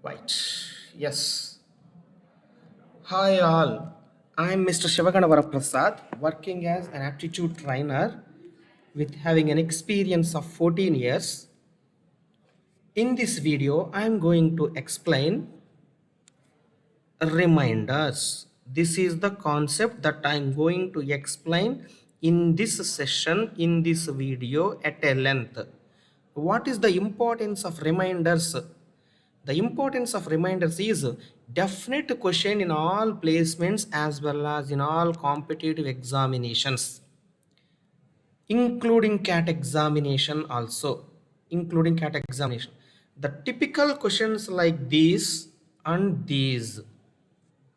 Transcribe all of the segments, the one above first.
Right. Yes. Hi all. I'm Mr. Shivagana Prasad, working as an aptitude trainer with having an experience of 14 years. In this video, I'm going to explain reminders. This is the concept that I'm going to explain in this session, in this video at a length. What is the importance of reminders? The importance of reminders is definite question in all placements as well as in all competitive examinations, including CAT examination also, including CAT examination. The typical questions like these and these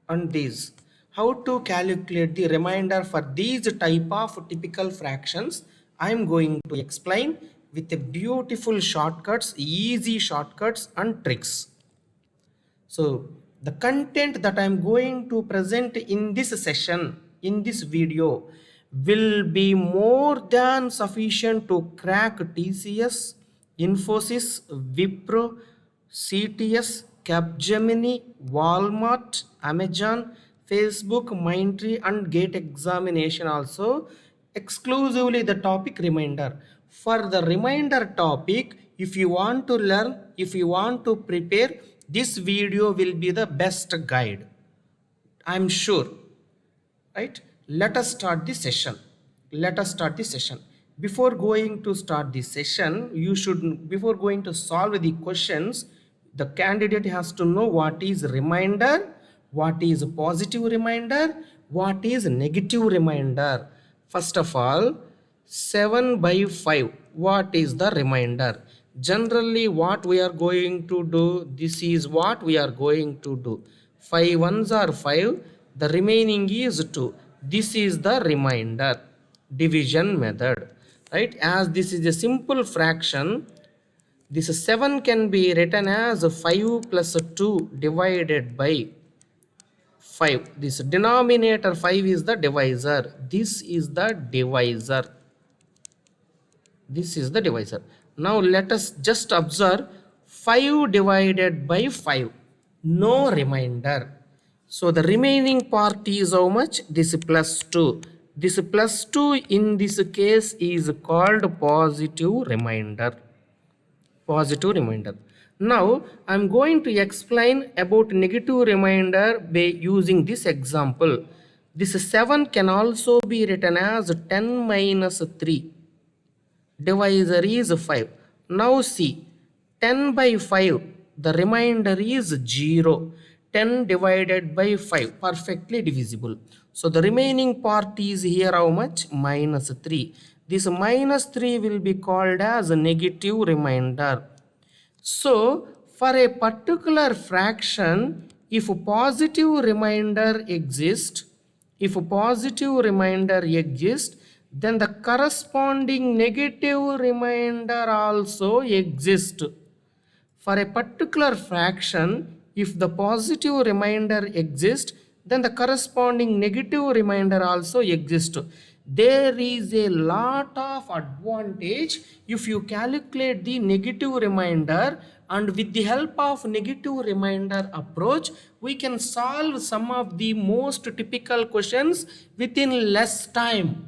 and these. How to calculate the remainder for these type of typical fractions, I am going to explain with a beautiful shortcuts, easy shortcuts and tricks. So the content that I'm going to present in this session, in this video, will be more than sufficient to crack TCS, Infosys, Wipro, CTS, Capgemini, Walmart, Amazon, Facebook, Mindtree and GATE examination also, exclusively the topic reminder. For the reminder topic, if you want to learn, if you want to prepare, this video will be the best guide, I'm sure. Right, let us start the session. Let us start the session. Before going to start the session, you should, before going to solve the questions, the candidate has to know what is reminder, what is positive reminder, what is negative reminder. First of all, 7 by 5, what is the reminder? Generally what we are going to do, this is what we are going to do. 5 ones are 5, the remaining is 2. This is the remainder division method, right? As this is a simple fraction, this 7 can be written as 5 plus 2 divided by 5. This denominator 5 is the divisor, this is the divisor, this is the divisor. Now let us just observe 5 divided by 5, no remainder. So the remaining part is how much? This plus 2. This plus 2 in this case is called positive remainder. Positive remainder. Now I'm going to explain about negative remainder by using this example. This 7 can also be written as 10 minus 3. Divisor is 5. Now see, 10 by 5, the remainder is 0. 10 divided by 5, perfectly divisible. So the remaining part is here how much? Minus 3. This minus 3 will be called as a negative remainder. So for a particular fraction, if a positive remainder exists, if a positive remainder exists, then the corresponding negative remainder also exists. For a particular fraction, if the positive remainder exists, then the corresponding negative remainder also exists. There is a lot of advantage if you calculate the negative remainder, and with the help of negative remainder approach, we can solve some of the most typical questions within less time,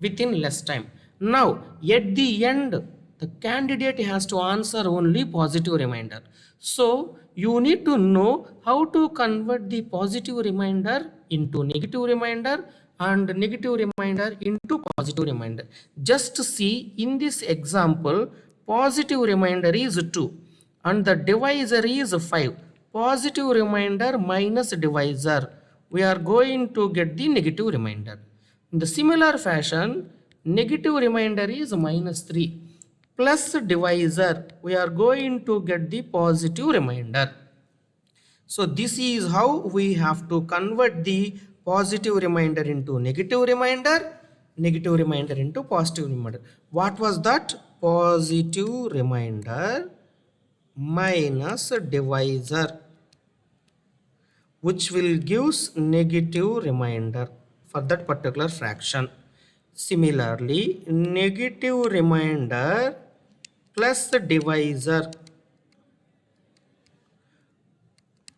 within less time. Now, at the end, the candidate has to answer only positive remainder. So, you need to know how to convert the positive remainder into negative remainder and negative remainder into positive remainder. Just see in this example, positive remainder is 2 and the divisor is 5. Positive remainder minus divisor, we are going to get the negative remainder. In the similar fashion, negative remainder is minus 3 plus divisor, we are going to get the positive remainder. So this is how we have to convert the positive remainder into negative remainder into positive remainder. What was that? Positive remainder minus divisor, which will gives negative remainder for that particular fraction. Similarly, negative remainder plus the divisor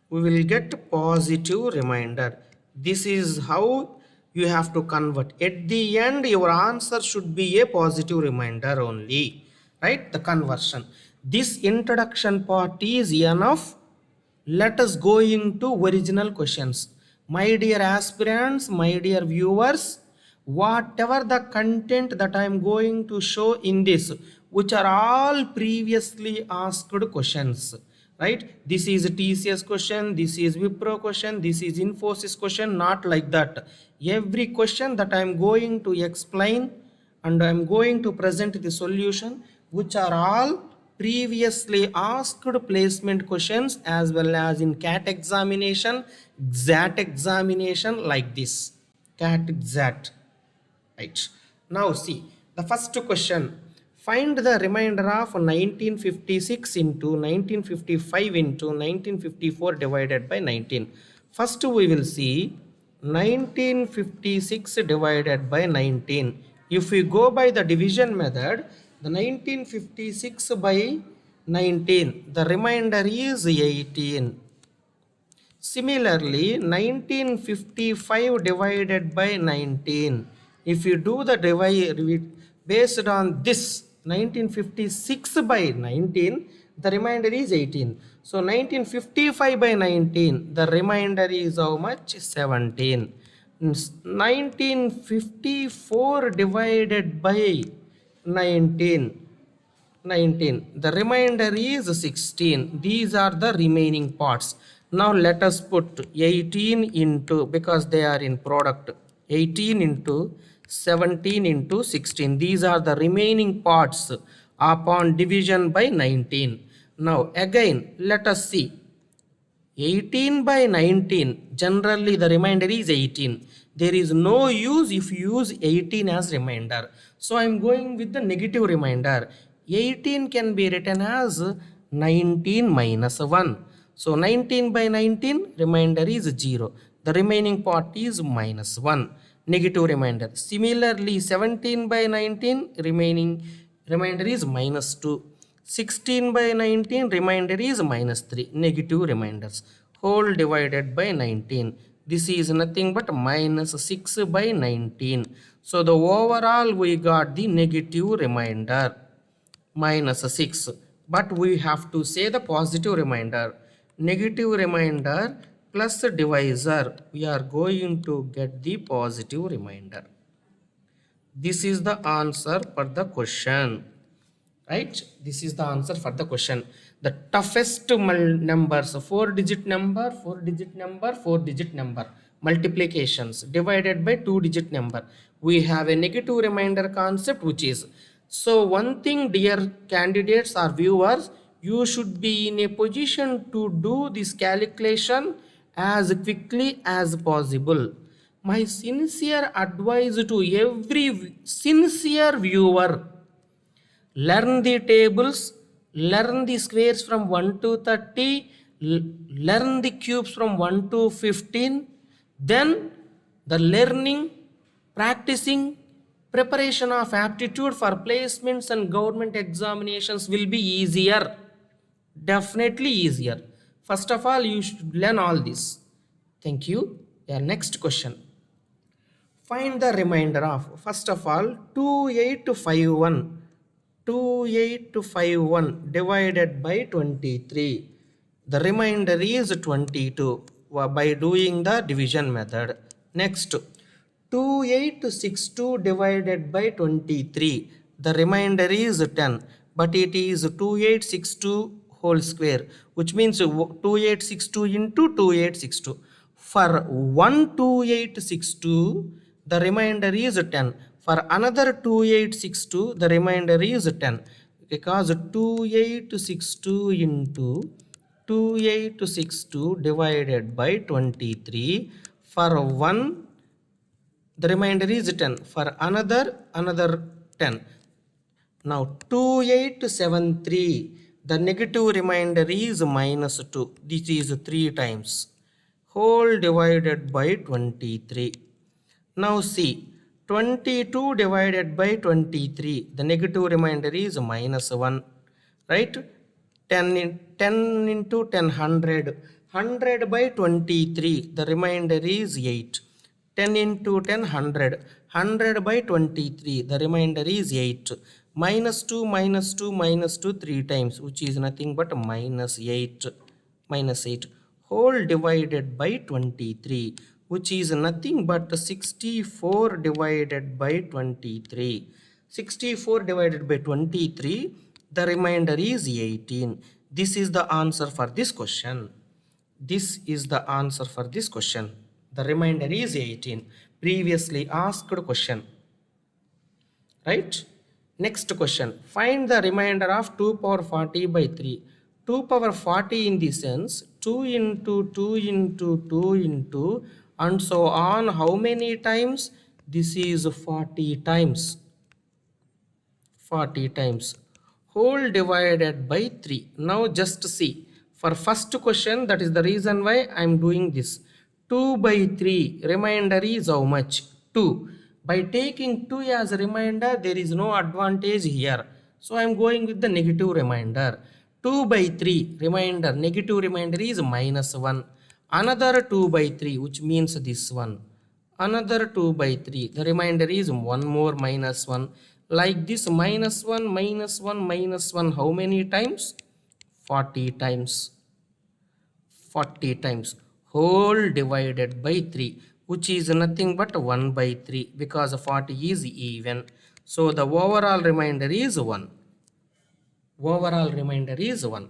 we will get positive remainder. This is how you have to convert. At the end your answer should be a positive remainder only, right? The conversion. This introduction part is enough. Let us go into original questions. My dear aspirants, my dear viewers, whatever the content that I am going to show in this, which are all previously asked questions, right? This is a TCS question, this is Wipro question, this is Infosys question, not like that. Every question that I am going to explain and I am going to present the solution, which are all previously asked placement questions, as well as in CAT examination, XAT examination, like this. CAT XAT. Right. Now see the first question. Find the remainder of 1956 into 1955 into 1954 divided by 19. First we will see 1956 divided by 19. If we go by the division method, the 1956 by 19, the remainder is 18. Similarly, 1955 divided by 19. If you do the divide based on this 1956 by 19, the remainder is 18. So 1955 by 19, the remainder is how much? 17. 1954 divided by 19. 19, the remainder is 16. These are the remaining parts. Now let us put 18 into, because they are in product, 18 into 17 into 16. These are the remaining parts upon division by 19. Now again let us see 18 by 19, generally the remainder is 18. There is no use if you use 18 as remainder. So I am going with the negative remainder. 18 can be written as 19 minus 1. So 19 by 19, remainder is 0. The remaining part is minus 1. Negative remainder. Similarly, 17 by 19, remainder is minus 2. 16 by 19, remainder is minus 3. Negative remainders. Whole divided by 19. This is nothing but minus 6 by 19. So the overall we got the negative remainder, minus 6. But we have to say the positive remainder. Negative remainder plus divisor, we are going to get the positive remainder. This is the answer for the question. Right? This is the answer for the question. The toughest numbers, 4-digit number, 4-digit number, 4-digit number, multiplications divided by 2-digit number. We have a negative remainder concept, which is, so one thing, dear candidates or viewers, you should be in a position to do this calculation as quickly as possible. My sincere advice to every sincere viewer: learn the tables, learn the squares from 1 to 30, learn the cubes from 1 to 15. Then the learning, practicing, preparation of aptitude for placements and government examinations will be easier. Definitely easier. First of all, you should learn all this. Thank you. Yeah, next question. Find the remainder of, first of all, 2851. 2851 divided by 23. The remainder is 22 by doing the division method. Next, 2862 divided by 23. The remainder is 10, but it is 2862 whole square, which means 2862 into 2862. For 12862, the remainder is 10. For another 2862, the remainder is 10, because 2862 into 2862 divided by 23, for one the remainder is 10, for another 10. Now 2873, the negative remainder is minus 2. This is 3 times, whole divided by 23. Now see, 22 divided by 23, the negative remainder is minus 1, right? 10 into 10, 100. 100 by 23, the remainder is 8. 10 into 10, 100. 100 by 23, the remainder is 8. Minus 2, minus 2, minus 2 3 times, which is nothing but minus 8. Minus 8. Whole divided by 23, which is nothing but 64 divided by 23. 64 divided by 23, the remainder is 18. This is the answer for this question. This is the answer for this question. The remainder is 18. Previously asked question. Right? Next question. Find the remainder of 2 power 40 by 3. 2 power 40 in the sense 2 into 2 into 2 into and so on. How many times? This is 40 times. 40 times. Whole divided by 3. Now just see. For first question, that is the reason why I am doing this. 2 by 3, remainder is how much? 2. By taking 2 as a remainder, there is no advantage here. So I am going with the negative remainder. 2 by 3, remainder, negative remainder is minus 1. Another 2 by 3, which means this one. Another 2 by 3, the remainder is 1 more minus 1. Like this, minus 1, minus 1, minus 1, how many times? 40 times. 40 times. Whole divided by 3, which is nothing but 1 by 3, because 40 is even. So the overall remainder is 1. Overall remainder is 1.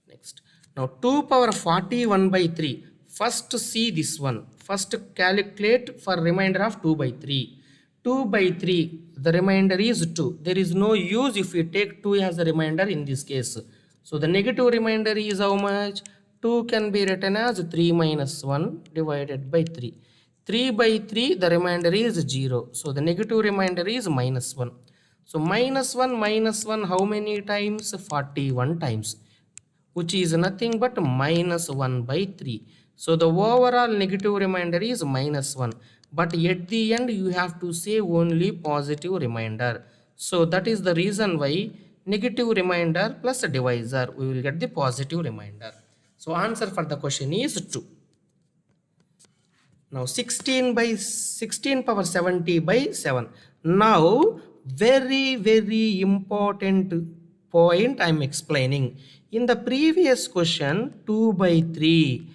Next. Now 2 power 41 by 3. First see this one. First calculate for remainder of 2 by 3. 2 by 3, the remainder is 2. There is no use if we take 2 as a remainder in this case. So the negative remainder is how much? 2 can be written as 3 minus 1 divided by 3. 3 by 3, the remainder is 0. So the negative remainder is minus 1. So minus 1, how many times? 41 times, which is nothing but minus 1 by 3. So the overall negative remainder is minus 1. But at the end, you have to say only positive remainder. So that is the reason why negative remainder plus a divisor, we will get the positive remainder. So answer for the question is 2. Now 16 power 70 by 7. Now very important point I am explaining. In the previous question, 2 by 3,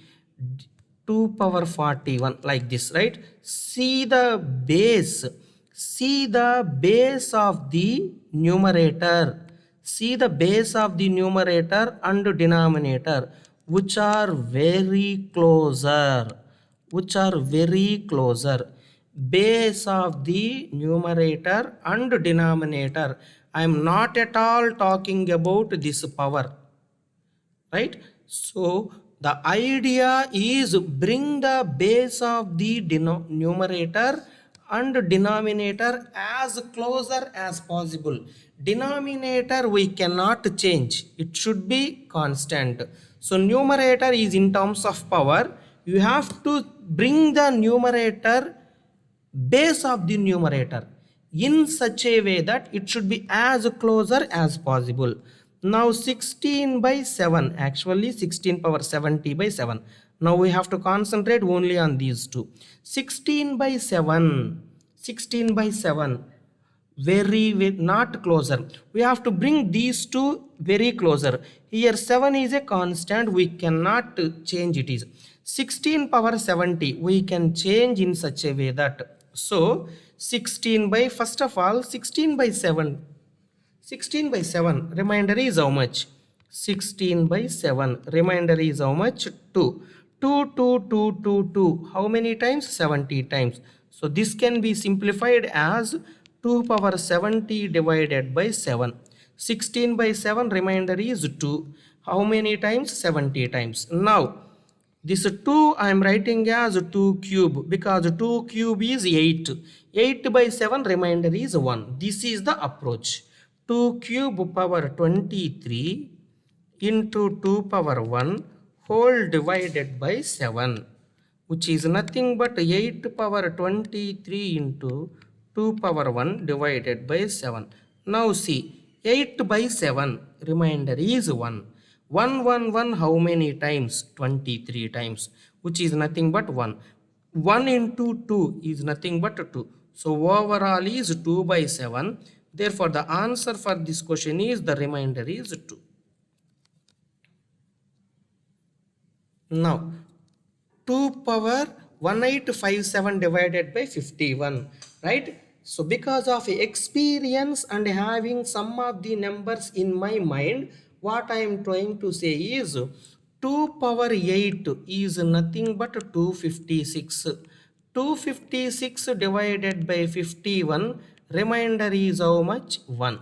2 power 41, like this, right? See the base. See the base of the numerator. See the base of the numerator and denominator, which are very closer. Which are very closer. Base of the numerator and denominator. I am not at all talking about this power. Right? So the idea is bring the base of the numerator and denominator as closer as possible. Denominator we cannot change. It should be constant. So numerator is in terms of power. You have to bring the numerator base of the numerator in such a way that it should be as closer as possible. Now 16 by 7, actually 16 power 70 by 7. Now we have to concentrate only on these two. 16 by 7, 16 by 7, very not closer. We have to bring these two very closer. Here 7 is a constant, we cannot change it. Is 16 power 70, we can change in such a way that, so 16 by, first of all 16 by 7, 16 by 7, remainder is how much? 16 by 7, remainder is how much? 2. 2. How many times? 70 times. So this can be simplified as 2 power 70 divided by 7. 16 by 7, remainder is 2. How many times? 70 times. Now this 2 I am writing as 2 cube, because 2 cube is 8. 8 by 7, remainder is 1. This is the approach. 2 cube power 23 into 2 power 1 whole divided by 7, which is nothing but 8 power 23 into 2 power 1 divided by 7. Now see, 8 by 7, remainder is 1. 1 how many times? 23 times, which is nothing but 1. 1 into 2 is nothing but 2. So overall is 2 by 7. Therefore, the answer for this question is the remainder is 2. Now, 2 power 1857 divided by 51, right? So because of experience and having some of the numbers in my mind, what I am trying to say is 2 power 8 is nothing but 256. 256 divided by 51, remainder is how much? 1.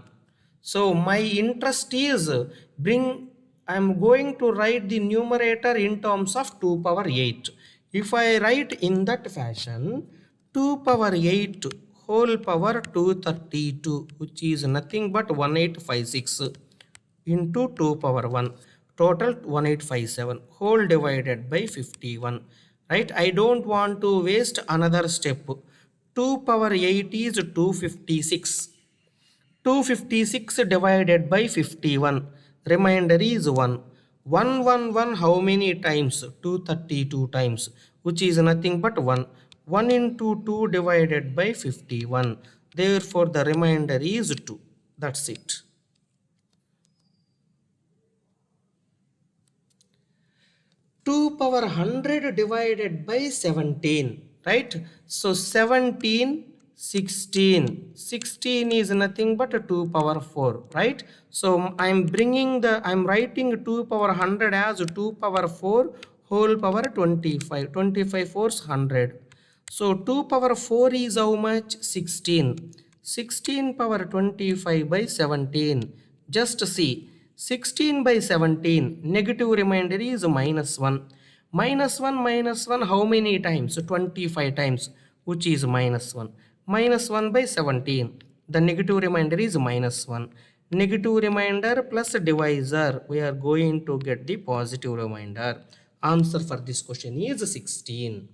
So my interest is I am going to write the numerator in terms of 2 power 8. If I write in that fashion, 2 power 8 whole power 232, which is nothing but 1856 into 2 power 1, total 1857, whole divided by 51, right? I don't want to waste another step. 2 power 8 is 256. 256 divided by 51, remainder is 1. 1 how many times? 232 times, which is nothing but 1. 1 into 2 divided by 51. Therefore, the remainder is 2. That's it. Two power 100 divided by 17, right? So 17, 16. 16 is nothing but 2 power 4, right? So I'm writing 2 power 100 as 2 power 4 whole power 25. 25 fours 100. So 2 power 4 is how much? 16. 16 power 25 by 17. Just see. 16 by 17, negative remainder is minus 1. Minus 1 how many times? 25 times, which is minus 1. Minus 1 by 17, the negative remainder is minus 1. Negative remainder plus divisor, we are going to get the positive remainder. Answer for this question is 16.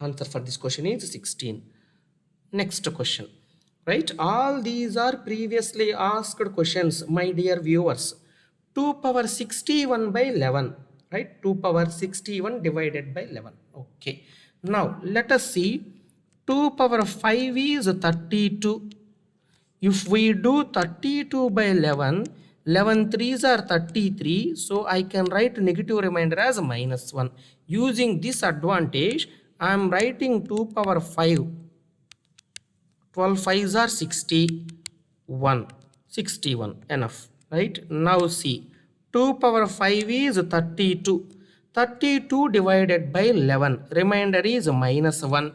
Answer for this question is 16. Next question, right? All these are previously asked questions, my dear viewers. 2 power 61 by 11, right? 2 power 61 divided by 11. Okay. Now let us see. 2 power 5 is 32. If we do 32 by 11, 11 threes are 33. So I can write negative remainder as minus 1. Using this advantage, I am writing 2 power 5. 12 5s are 61. 61 enough, right? Now see, 2 power 5 is 32. 32 divided by 11, remainder is minus 1.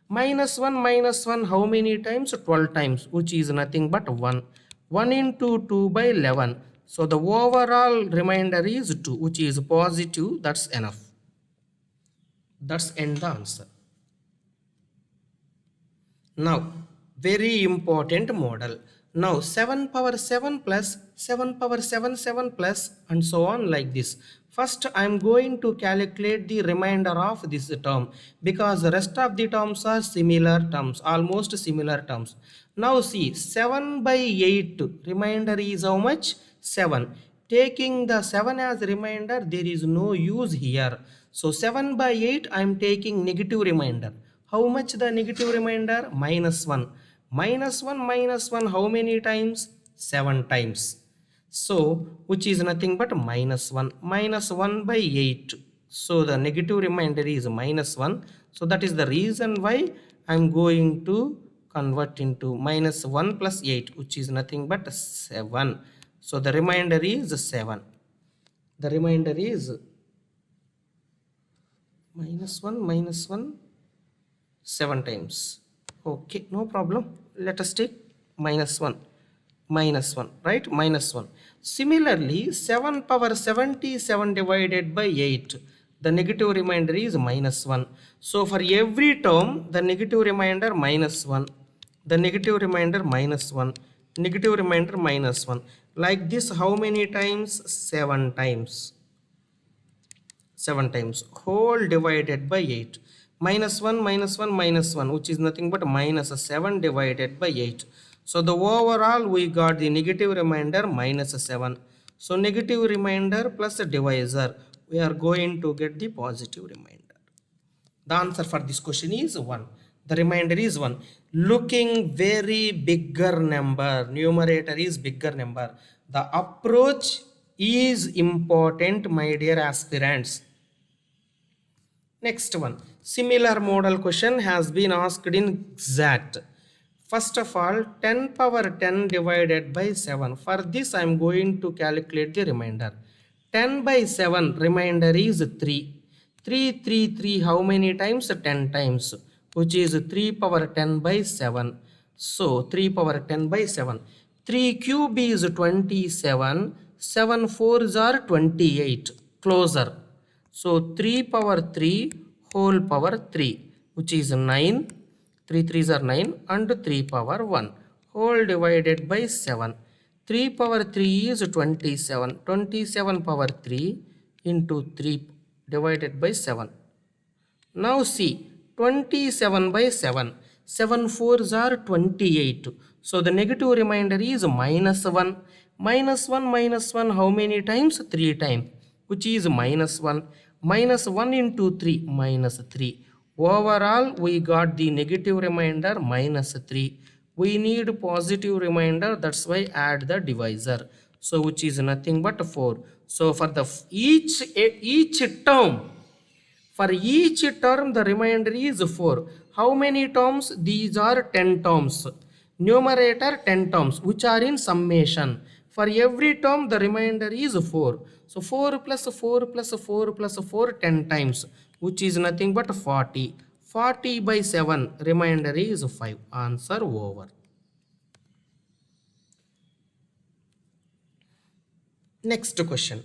Minus 1 how many times? 12 times, which is nothing but 1. 1 into 2 by 11. So the overall remainder is 2, which is positive. That's enough. That's end the answer. Now, very important model. Now 7 power 7 plus 7 power 7 7 plus and so on like this. First I am going to calculate the remainder of this term because the rest of the terms are similar terms, almost similar terms. Now see, 7 by 8 remainder is how much? 7. Taking the 7 as remainder, there is no use here. So 7 by 8 I am taking negative remainder. How much the negative remainder? Minus 1. Minus 1 how many times? 7 times. So which is nothing but minus 1. Minus 1 by 8. So the negative remainder is minus 1. So that is the reason why I am going to convert into minus 1 plus 8, which is nothing but 7. So the remainder is 7. The remainder is minus 1 7 times. Okay, no problem. Let us take minus 1, right? Minus 1. Similarly, 7 power 77 divided by 8, the negative remainder is minus 1. So for every term, the negative remainder minus 1, the negative remainder minus 1, negative remainder minus 1. Like this, how many times? 7 times. 7 times, whole divided by 8. Minus 1, which is nothing but minus 7 divided by 8. So the overall we got the negative remainder minus 7. So negative remainder plus a divisor, we are going to get the positive remainder. The answer for this question is 1. The remainder is 1. Looking very bigger number, numerator is bigger number. The approach is important, my dear aspirants. Next one, similar model question has been asked in exact. First of all, 10 power 10 divided by 7. For this I am going to calculate the remainder. 10 by 7 remainder is 3. 3, 3, 3 how many times? 10 times, which is 3 power 10 by 7. So 3 power 10 by 7. 3 cube is 27. 7 4s are 28. Closer. So 3 power 3 whole power 3, which is 9. 3 3s are 9 and 3 power 1 whole divided by 7. 3 power 3 is 27. 27 power 3 into 3 divided by 7. Now see, 27 by 7. 7 4s are 28. So the negative remainder is minus 1. Minus 1 minus 1 how many times? 3 times, which is minus 1. Minus 1 into 3, minus 3. Overall, we got the negative remainder minus 3. We need positive remainder, that's why add the divisor. So which is nothing but 4. So for the each term, for each term the remainder is 4. How many terms? These are 10 terms. Numerator 10 terms which are in summation. For every term the remainder is 4. So 4 plus 4 plus 4 plus 4 10 times, which is nothing but 40. 40 by 7 remainder is 5. Answer over. Next question.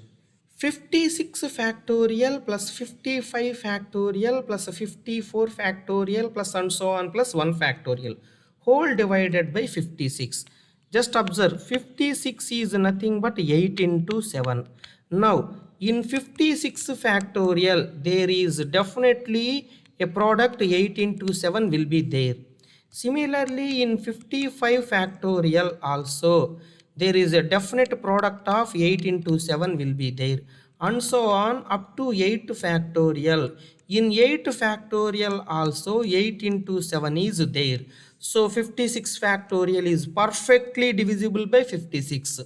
56 factorial plus 55 factorial plus 54 factorial plus and so on plus 1 factorial whole divided by 56. Just observe, 56 is nothing but 8 into 7. Now in 56 factorial there is definitely a product 8 into 7 will be there. Similarly in 55 factorial also there is a definite product of 8 into 7 will be there, and so on up to 8 factorial. In 8 factorial also 8 into 7 is there. So 56 factorial is perfectly divisible by 56.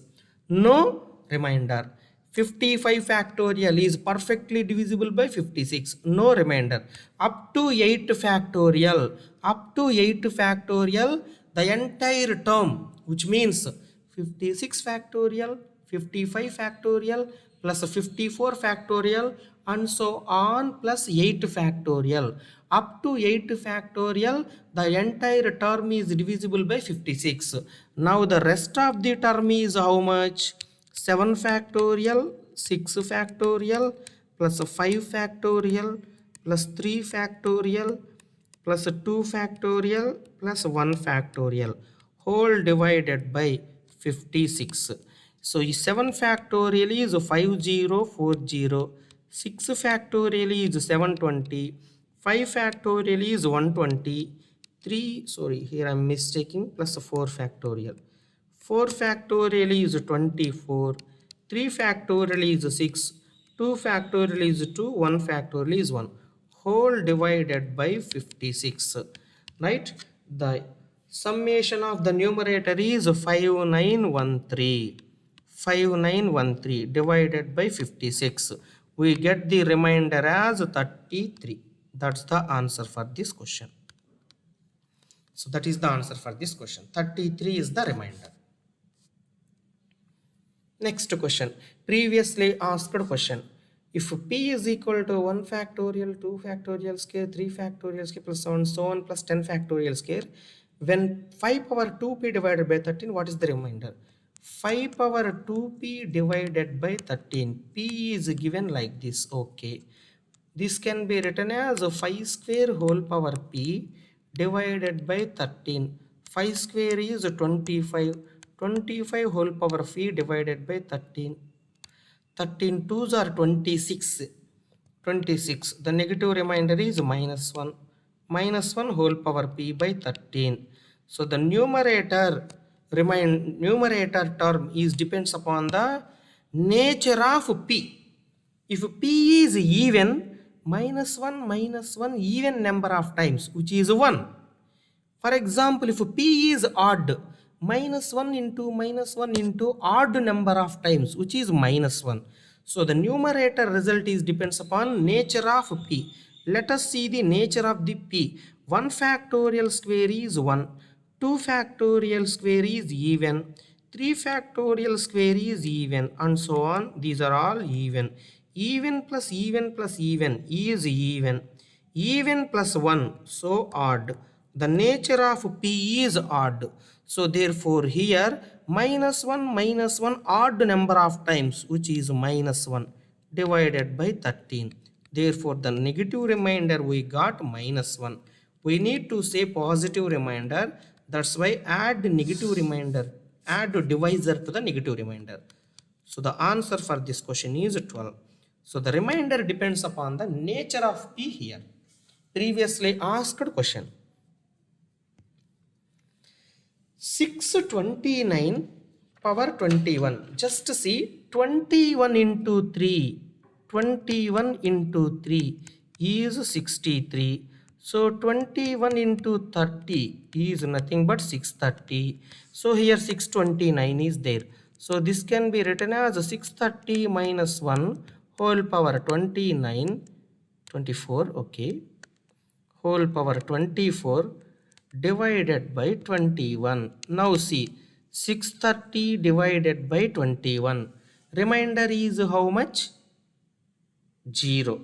No remainder. 55 factorial is perfectly divisible by 56. No remainder. Up to 8 factorial. Up to 8 factorial, the entire term, which means 56 factorial, 55 factorial plus 54 factorial and so on plus 8 factorial. Up to 8 factorial, the entire term is divisible by 56. Now the rest of the term is how much? 7 factorial, 6 factorial plus 5 factorial plus 3 factorial plus 2 factorial plus 1 factorial whole divided by 56. So 7 factorial is 5040, 6 factorial is 720, 5 factorial is 120, 3 sorry here I am mistaking plus 4 factorial. 4 factorial is 24, 3 factorial is 6, 2 factorial is 2, 1 factorial is 1 whole divided by 56. Right? The summation of the numerator is 5913. 5913 divided by 56. We get the remainder as 33. That's the answer for this question. So that is the answer for this question. 33 is the remainder. Next question. Previously asked question. If p is equal to 1 factorial, 2 factorial square, 3 factorial square plus so on plus 10 factorial square, when 5 power 2p divided by 13, what is the remainder? 5 power 2p divided by 13. P is given like this. Okay. This can be written as 5 square whole power p divided by 13. 5 square is 25. 25 whole power p divided by 13. 13 2s are 26. 26. The negative remainder is minus 1. Minus 1 whole power p by 13. So the numerator term is depends upon the nature of P. If P is even, minus 1 even number of times, which is 1. For example, if P is odd, minus 1 into odd number of times, which is minus 1. So the numerator result is depends upon nature of P. Let us see the nature of the P. 1 factorial square is 1. 2 factorial square is even. 3 factorial square is even, and so on. These are all even. Even plus even plus even is even. Even plus 1, so odd. The nature of P is odd. So therefore here minus 1 odd number of times, which is minus 1 divided by 13. Therefore the negative remainder we got minus 1. We need to say positive remainder. That's why add negative remainder. Add divisor to the negative remainder. So the answer for this question is 12. So the remainder depends upon the nature of P here. Previously asked question. 629 power 21. Just see 21 into 3. 21 into 3 is 63. So 21 into 30 is nothing but 630. So here 629 is there. So this can be written as 630 minus 1 whole power 29, 24, okay, whole power 24 divided by 21. Now see 630 divided by 21. Remainder is how much? 0.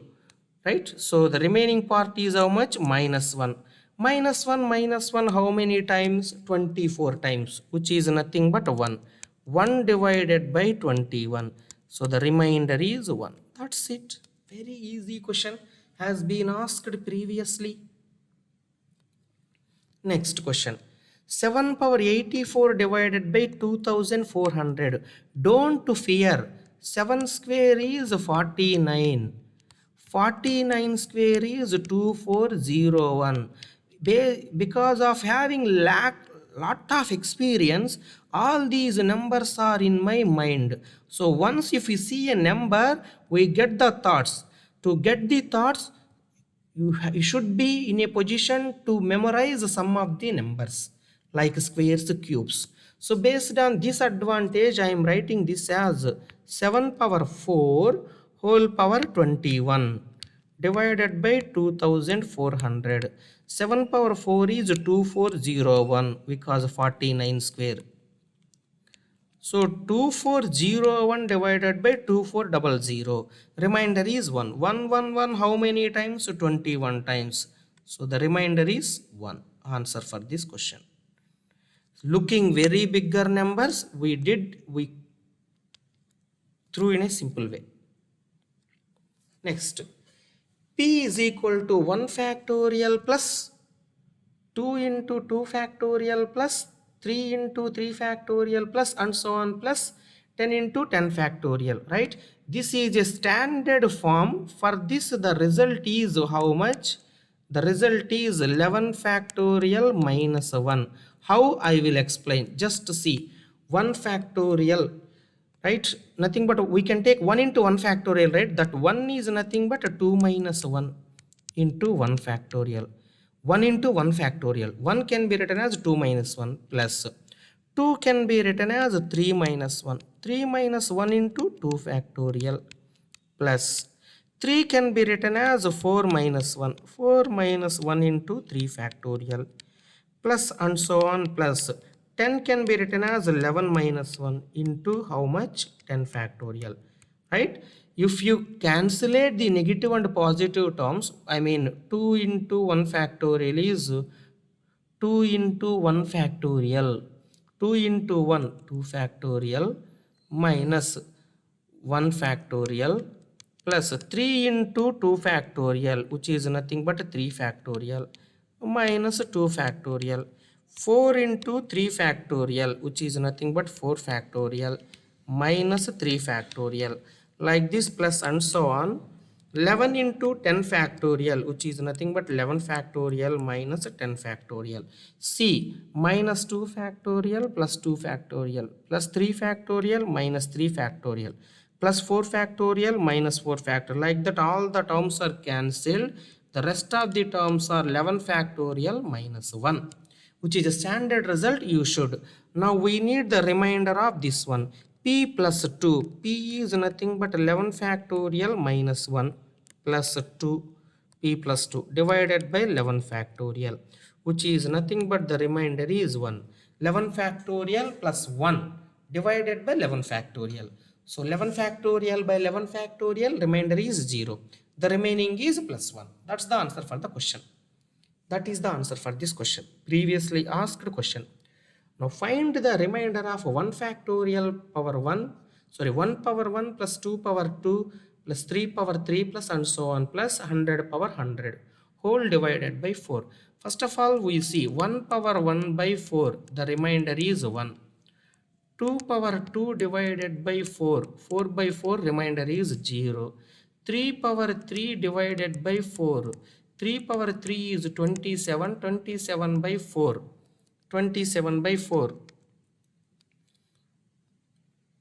Right? So the remaining part is how much? Minus 1. Minus 1 how many times? 24 times, which is nothing but 1. 1 divided by 21. So the remainder is 1. That's it. Very easy question, has been asked previously. Next question. 7 power 84 divided by 2400. Don't fear. 7 square is 49. 49 square is 2401. Because of having lot of experience, all these numbers are in my mind. So once if we see a number, we get the thoughts. To get the thoughts, you should be in a position to memorize some of the numbers like squares, cubes. So based on this advantage, I am writing this as 7 power 4 whole power 21 divided by 2400. 7 power 4 is 2401 because 49 square. So 2401 divided by 2400. Remainder is 1. 1 how many times? 21 times. So the remainder is 1. Answer for this question. Looking very bigger numbers, we threw in a simple way. Next, P is equal to 1 factorial plus 2 into 2 factorial plus 3 into 3 factorial plus and so on plus 10 into 10 factorial, right? This is a standard form. For this the result is how much? The result is 11 factorial minus 1. How? I will explain. Just see 1 factorial, right? Nothing but we can take 1 into 1 factorial, right? That 1 is nothing but 2 minus 1 into 1 factorial. 1 into 1 factorial. 1 can be written as 2 minus 1 plus 2 can be written as 3 minus 1. 3 minus 1 into 2 factorial plus 3 can be written as 4 minus 1. 4 minus 1 into 3 factorial plus and so on plus 10 can be written as 11 minus 1 into how much? 10 factorial, right? If you cancellate the negative and positive terms, I mean 2 into 1 factorial is 2 into 1 factorial. 2 into 1, 2 factorial minus 1 factorial plus 3 into 2 factorial, which is nothing but 3 factorial minus 2 factorial. 4 into 3 factorial, which is nothing but 4 factorial minus 3 factorial. Like this plus and so on. 11 into 10 factorial, which is nothing but 11 factorial minus 10 factorial. C, minus 2 factorial plus 2 factorial plus 3 factorial minus 3 factorial plus 4 factorial minus 4 factorial. Like that, all the terms are cancelled. The rest of the terms are 11 factorial minus 1, which is a standard result you should. Now we need the remainder of this one. P plus 2. P is nothing but 11 factorial minus 1 plus 2. P plus 2 divided by 11 factorial, which is nothing but the remainder is 1. 11 factorial plus 1 divided by 11 factorial. So 11 factorial by 11 factorial, remainder is 0. The remaining is plus 1. That's the answer for the question. That is the answer for this question. Previously asked question. Now find the remainder of 1 factorial power 1. 1 power 1 plus 2 power 2 plus 3 power 3 plus and so on plus 100 power 100 whole divided by 4. First of all, we see 1 power 1 by 4. The remainder is 1. 2 power 2 divided by 4. 4 by 4 remainder is 0. 3 power 3 divided by 4. 3 power 3 is 27. 27 by 4. 27 by 4.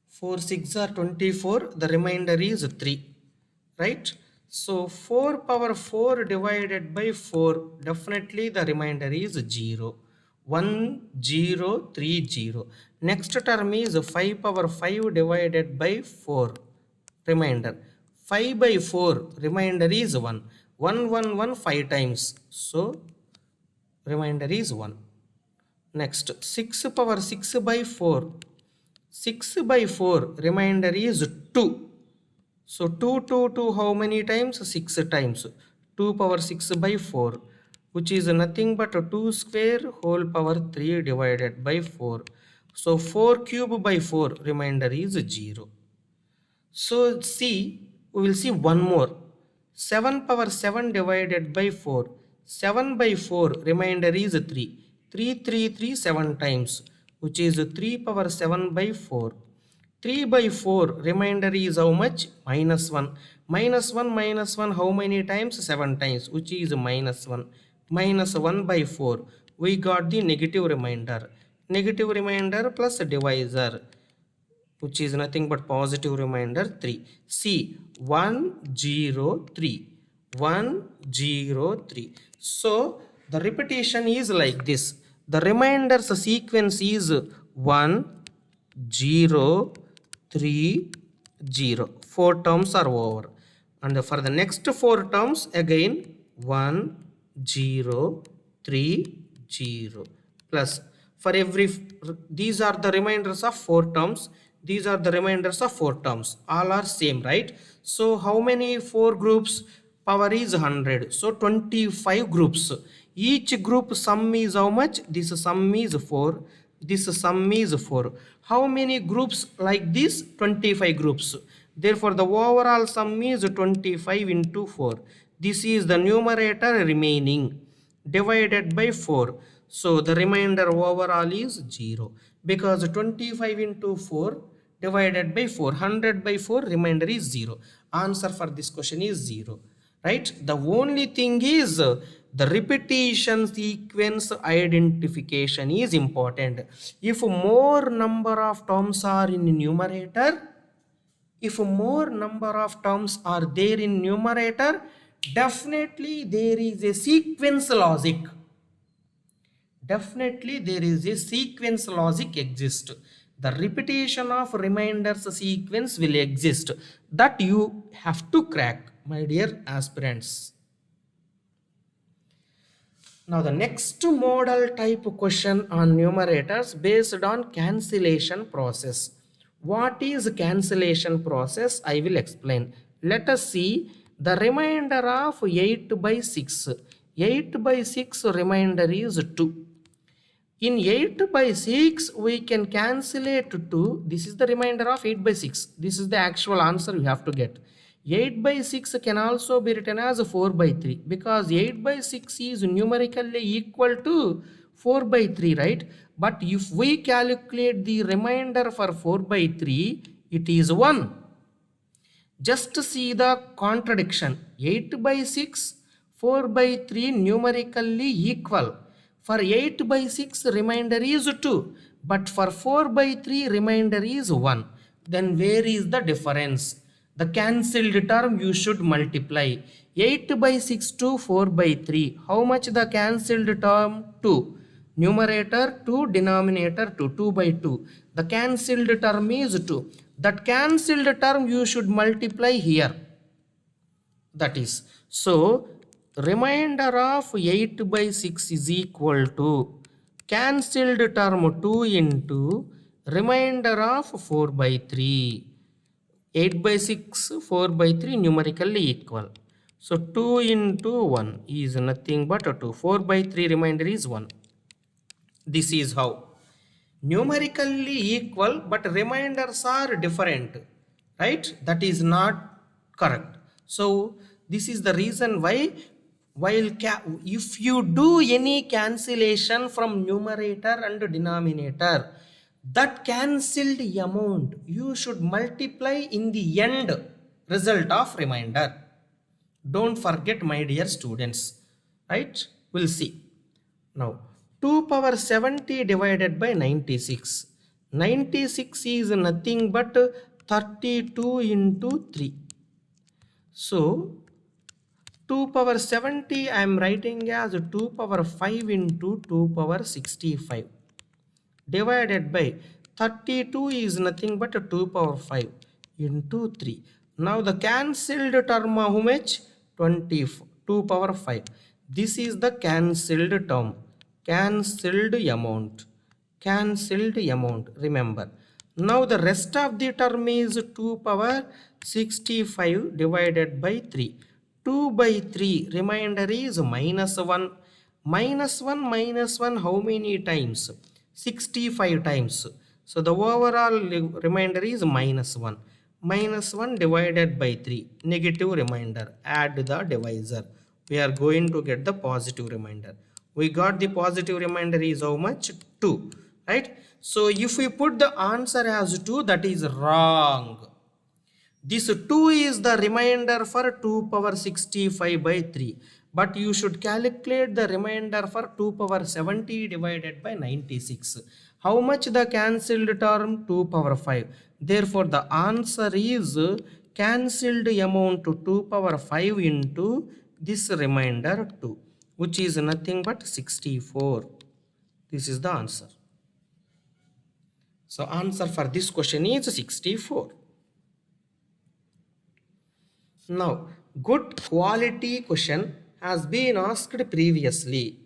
4 6 are 24. The remainder is 3. Right? So 4 power 4 divided by 4. Definitely the remainder is 0. 1 0 3 0. Next term is 5 power 5 divided by 4. Remainder. 5 by 4. Remainder is 1. 1 1 1 5 times. So remainder is 1. Next, 6 power 6 by 4. 6 by 4, remainder is 2. So 2, 2, 2, how many times? 6 times. 2 power 6 by 4, which is nothing but 2 square whole power 3 divided by 4. So 4 cube by 4, remainder is 0. So see, we will see one more. 7 power 7 divided by 4. 7 by 4, remainder is 3. 3, 3, 3, 7 times, which is 3 power 7 by 4. 3 by 4, remainder is how much? Minus 1. Minus 1, minus 1, how many times? 7 times, which is minus 1. Minus 1 by 4. We got the negative remainder. Negative remainder plus divisor, which is nothing but positive remainder 3. See, 1, 0, 3. 1, 0, 3. So, the repetition is like this. The remainders sequence is 1, 0, 3, 0. 4 terms are over. And for the next 4 terms, again 1, 0, 3, 0. Plus, for every, these are the remainders of 4 terms. These are the remainders of 4 terms. All are same, right? So, how many 4 groups? Power is 100. So, 25 groups. Each group sum is how much? This sum is 4. This sum is 4. How many groups like this? 25 groups. Therefore, the overall sum is 25 into 4. This is the numerator remaining divided by 4. So, the remainder overall is 0. Because 25 into 4 divided by 4. 100 by 4, remainder is 0. Answer for this question is 0. Right? The only thing is the repetition sequence identification is important. If more number of terms are in numerator, if more number of terms are there in numerator, definitely there is a sequence logic. Definitely there is a sequence logic exist. The repetition of remainders sequence will exist. That you have to crack, my dear aspirants. Now the next model type question on numerators based on cancellation process. What is cancellation process? I will explain. Let us see the remainder of 8 by 6. 8 by 6 remainder is 2. In 8 by 6 we can cancellate 2. This is the remainder of 8 by 6. This is the actual answer you have to get. 8 by 6 can also be written as 4 by 3 because 8 by 6 is numerically equal to 4 by 3, right? But if we calculate the remainder for 4 by 3, it is 1. Just see the contradiction. 8 by 6, 4 by 3 numerically equal. For 8 by 6 remainder is 2, but for 4 by 3 remainder is 1. Then where is the difference? The cancelled term you should multiply. 8 by 6 to 4 by 3. How much the cancelled term? 2. Numerator 2, denominator 2, 2 by 2. The cancelled term is 2. That cancelled term you should multiply here. That is, so remainder of 8 by 6 is equal to cancelled term 2 into remainder of 4 by 3. 8 by 6, 4 by 3 numerically equal. So 2 into 1 is nothing but 2. 4 by 3 remainder is 1. This is how. Numerically equal but remainders are different, right? That is not correct. So this is the reason why, while if you do any cancellation from numerator and denominator, that cancelled amount you should multiply in the end result of remainder. Don't forget, my dear students, right? We'll see. Now 2 power 70 divided by 96. 96 is nothing but 32 into 3. So 2 power 70 I am writing as 2 power 5 into 2 power 65 divided by 32 is nothing but 2 power 5 into 3. Now the cancelled term how much? 2 power 5. This is the cancelled term. Cancelled amount. Cancelled amount. Remember. Now the rest of the term is 2 power 65 divided by 3. 2 by 3 remainder is minus 1. Minus 1 how many times? 65 times. So the overall remainder is minus 1. Minus 1 divided by 3. Negative remainder. Add the divisor. We are going to get the positive remainder. We got the positive remainder is how much? 2. Right? So if we put the answer as 2, that is wrong. This 2 is the remainder for 2 power 65 by 3. But you should calculate the remainder for 2 power 70 divided by 96. How much the cancelled term? 2 power 5. Therefore, the answer is cancelled amount to 2 power 5 into this remainder 2, which is nothing but 64. This is the answer. So, answer for this question is 64. Now, good quality question has been asked previously.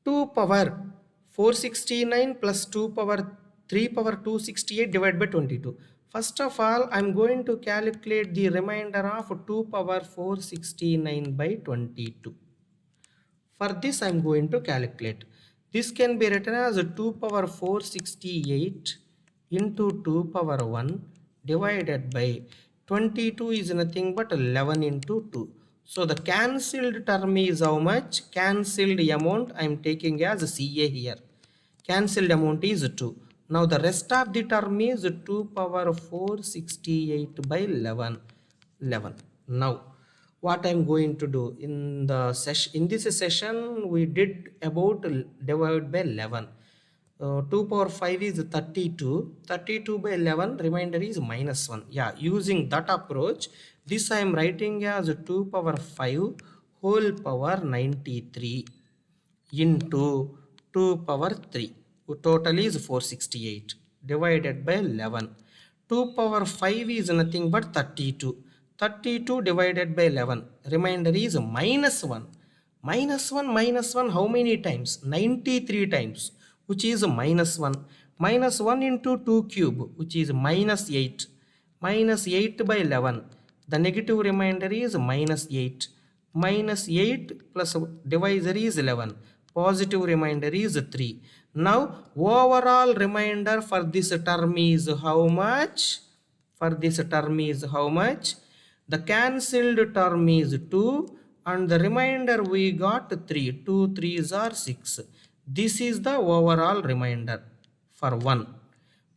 2 power 469 plus 2 power 3 power 268 divided by 22. First of all, I am going to calculate the remainder of 2 power 469 by 22. For this, I am going to calculate. This can be written as 2 power 468 into 2 power 1 divided by 22 is nothing but 11 into 2. So the cancelled term is how much? Cancelled amount I am taking as CA here. Cancelled amount is 2. Now the rest of the term is 2 power 468 by 11. Now what I am going to do in the session, in this session we did about divide by 11. 2 power 5 is 32. 32 by 11 remainder is minus 1. Yeah, using that approach, this I am writing as 2 power 5 whole power 93 into 2 power 3. Total is 468 divided by 11. 2 power 5 is nothing but 32. 32 divided by 11. Remainder is minus 1. Minus 1 how many times? 93 times, which is minus 1. Minus 1 into 2 cube, which is minus 8. Minus 8 by 11. The negative remainder is minus 8. Minus 8 plus divisor is 11. Positive remainder is 3. Now overall remainder for this term is how much? For this term is how much? The cancelled term is 2 and the remainder we got 3. 2 3s are 6. This is the overall remainder for 1.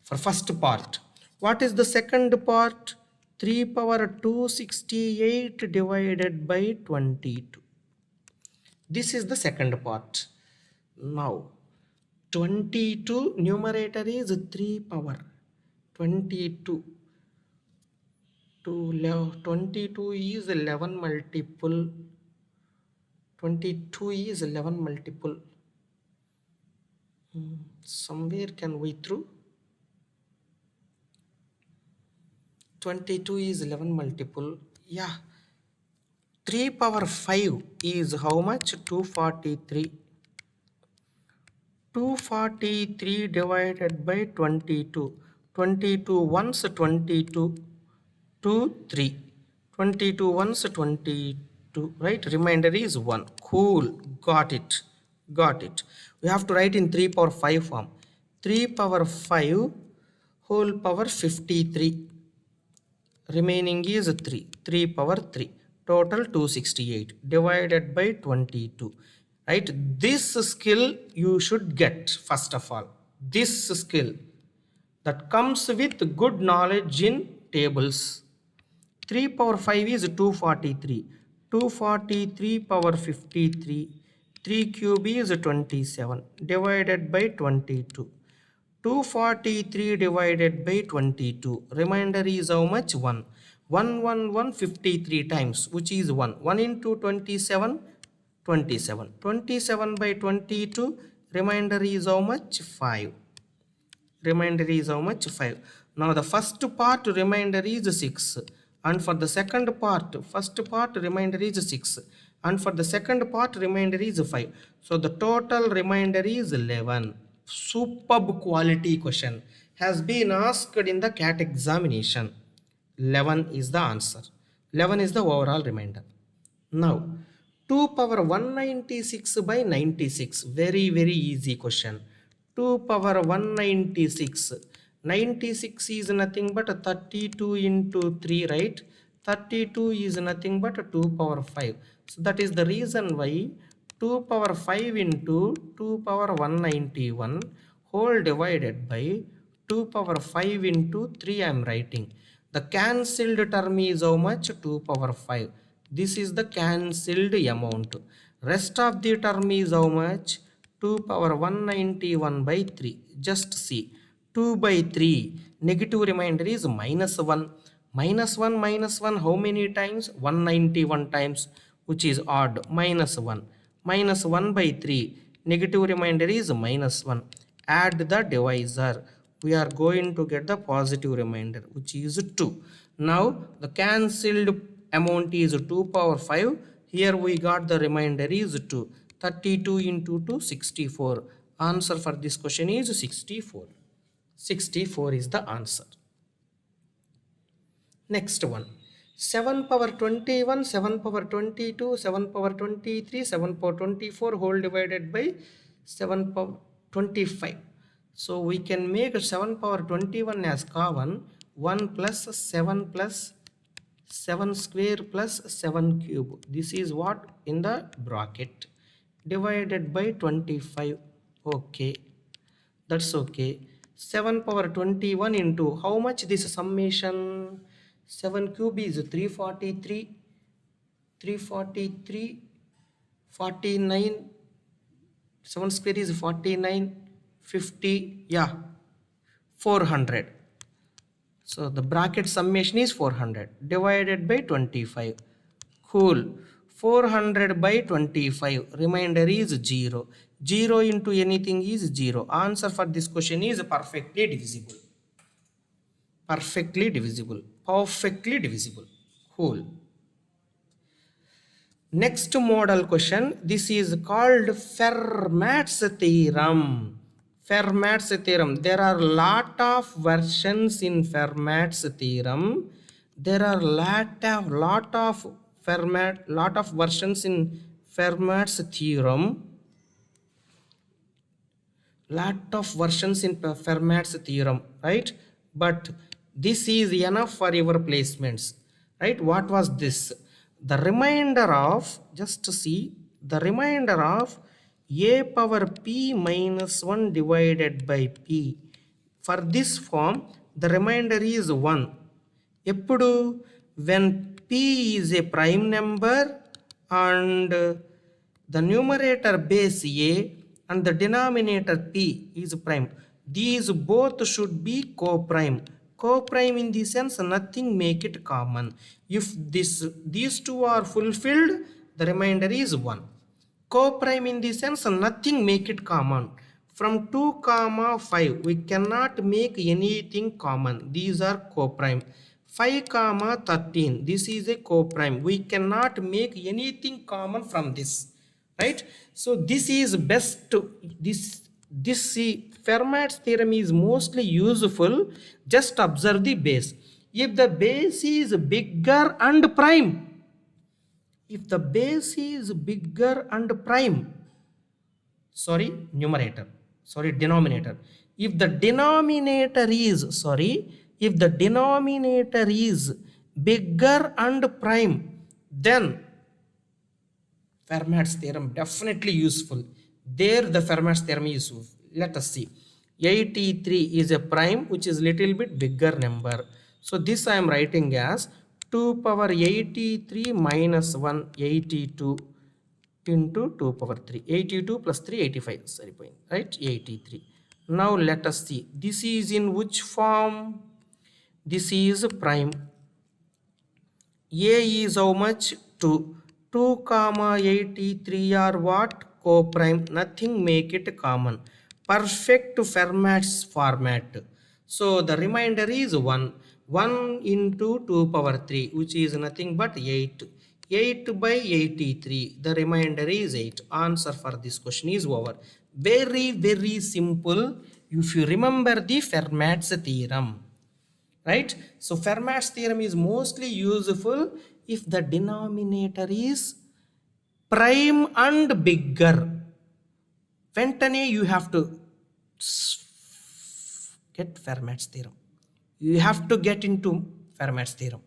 For first part. What is the second part? 3 power 268 divided by 22. This is the second part. Now 22 numerator is 3 power 22. 22 is 11 multiple. 22 is 11 multiple. Somewhere can we through? 22 is 11 multiple. Yeah. 3 power 5 is how much? 243. 243 divided by 22. 22 once 22. 2, 3. 22 once 22. Right? Remainder is 1. Cool. Got it. Got it. We have to write in 3 power 5 form. 3 power 5 whole power 53. Remaining is 3. 3 power 3. Total 268 divided by 22. Right? This skill you should get first of all. This skill that comes with good knowledge in tables. 3 power 5 is 243. 243 power 53. 3 cube is 27 divided by 22. 243 divided by 22. Remainder is how much? 1. 1 53 times, which is 1. 1 into 27, 27. 27 by 22. Remainder is how much? 5. Remainder is how much? 5. Now the first part remainder is 6. And for the second part, first part remainder is 6. And for the second part remainder is 5. So the total remainder is 11. Superb quality question has been asked in the CAT examination. 11 is the answer. 11 is the overall remainder. Now 2 power 196 by 96. Very easy question. 2 power 196. 96 is nothing but 32 into 3, right? 32 is nothing but 2 power 5. So that is the reason why 2 power 5 into 2 power 191 whole divided by 2 power 5 into 3 I am writing. The cancelled term is how much? 2 power 5. This is the cancelled amount. Rest of the term is how much? 2 power 191 by 3. Just see. 2 by 3. Negative remainder is minus 1. Minus 1 how many times? 191 times, which is odd. Minus 1. Minus 1 by 3. Negative remainder is minus 1. Add the divisor. We are going to get the positive remainder, which is 2. Now the cancelled amount is 2 power 5. Here we got the remainder is 2. 32 into 2, 64. Answer for this question is 64. 64 is the answer. Next one. 7 power 21, 7 power 22, 7 power 23, 7 power 24 whole divided by 7 power 25. So we can make 7 power 21 as common. 1 plus 7 square plus 7 cube. This is what in the bracket. Divided by 25. Okay. That's okay. 7 power 21 into how much this summation? 7 cube is 343. 343. 49. 7 square is 49. 50. Yeah. 400. So the bracket summation is 400 divided by 25. Cool. 400 by 25. Remainder is 0. 0 into anything is 0. Answer for this question is perfectly divisible. Perfectly divisible. Perfectly divisible. Cool. Next model question. This is called Fermat's theorem. Fermat's theorem. There are lot of versions in Fermat's theorem. There are lot of versions in Fermat's theorem. Lot of versions in Fermat's theorem, right? But this is enough for your placements, right? What was this? The remainder of, just to see, the remainder of a power p minus 1 divided by p. For this form, the remainder is 1. ఎప్పుడు when p is a prime number and the numerator base a and the denominator p is prime, these both should be co-prime. Co-prime in the sense nothing make it common. If these two are fulfilled, the remainder is 1. Co-prime in the sense nothing make it common. From 2 comma 5 we cannot make anything common, these are co-prime. 5 comma 13, this is a co-prime, we cannot make anything common from this, right? So this is best, this Fermat's theorem is mostly useful. Just observe the base. If the base is bigger and prime, if the base is bigger and prime, denominator, if the denominator is bigger and prime, then Fermat's theorem definitely useful. There the Fermat's theorem is useful. Let us see. 83 is a prime which is little bit bigger number. So this I am writing as 2 power 83 minus 1 82 into 2 power 3. 82 plus 3 85. Sorry, right? 83. Now let us see. This is in which form? This is prime. A is how much? 2. 2 comma 83 are what? Co-prime. Nothing make it common. Perfect Fermat's format. So the remainder is 1. 1 into 2 power 3, which is nothing but 8. 8 by 83. The remainder is 8. Answer for this question is over. Very, very simple if you remember the Fermat's theorem. Right? So Fermat's theorem is mostly useful if the denominator is prime and bigger. Ventane you have to get Fermat's theorem. You have to get into Fermat's theorem.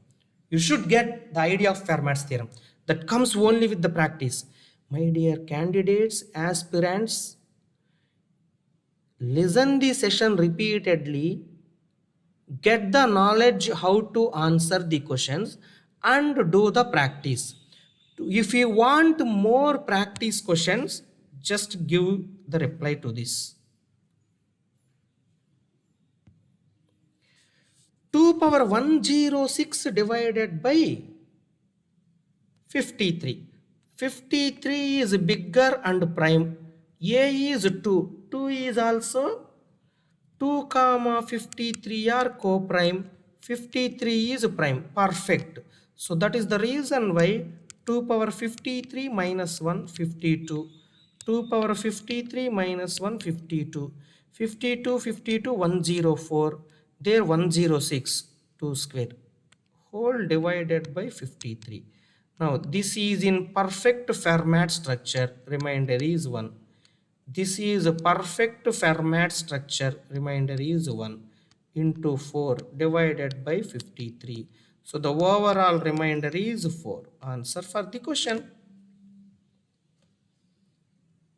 You should get the idea of Fermat's theorem. That comes only with the practice. My dear candidates, aspirants, listen the session repeatedly, get the knowledge how to answer the questions and do the practice. If you want more practice questions, just give the reply to this. 2 power 106 divided by 53. 53 is bigger and prime. A is 2. 2 is also 2 comma 53 are co-prime. 53 is prime. Perfect. So that is the reason why 2 power 53 minus 1 52. 2 power 53 minus 1 52. 52 52 104. There 106 2 square whole divided by 53. Now this is in perfect Fermat structure, remainder is 1. This is a perfect Fermat structure, remainder is 1 into 4 divided by 53. So the overall remainder is 4. Answer for the question.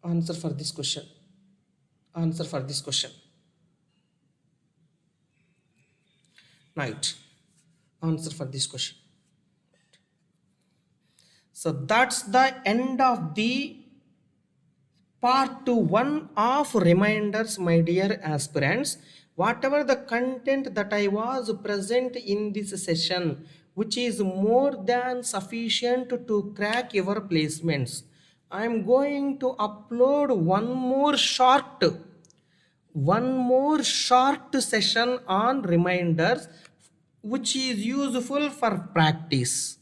Answer for this question. Answer for this question. Right. Answer for this question. So that's the end of the part 1 of reminders, my dear aspirants. Whatever the content that I was present in this session, which is more than sufficient to crack your placements, I am going to upload one more short session on reminders, which is useful for practice.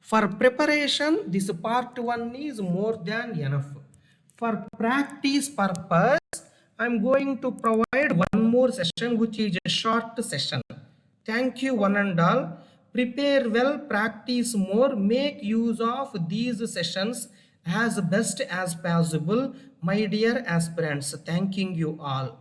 For preparation, this part 1 is more than enough. For practice purpose, I am going to provide one more session, which is a short session. Thank you one and all. Prepare well, practice more, make use of these sessions as best as possible, my dear aspirants. Thanking you all.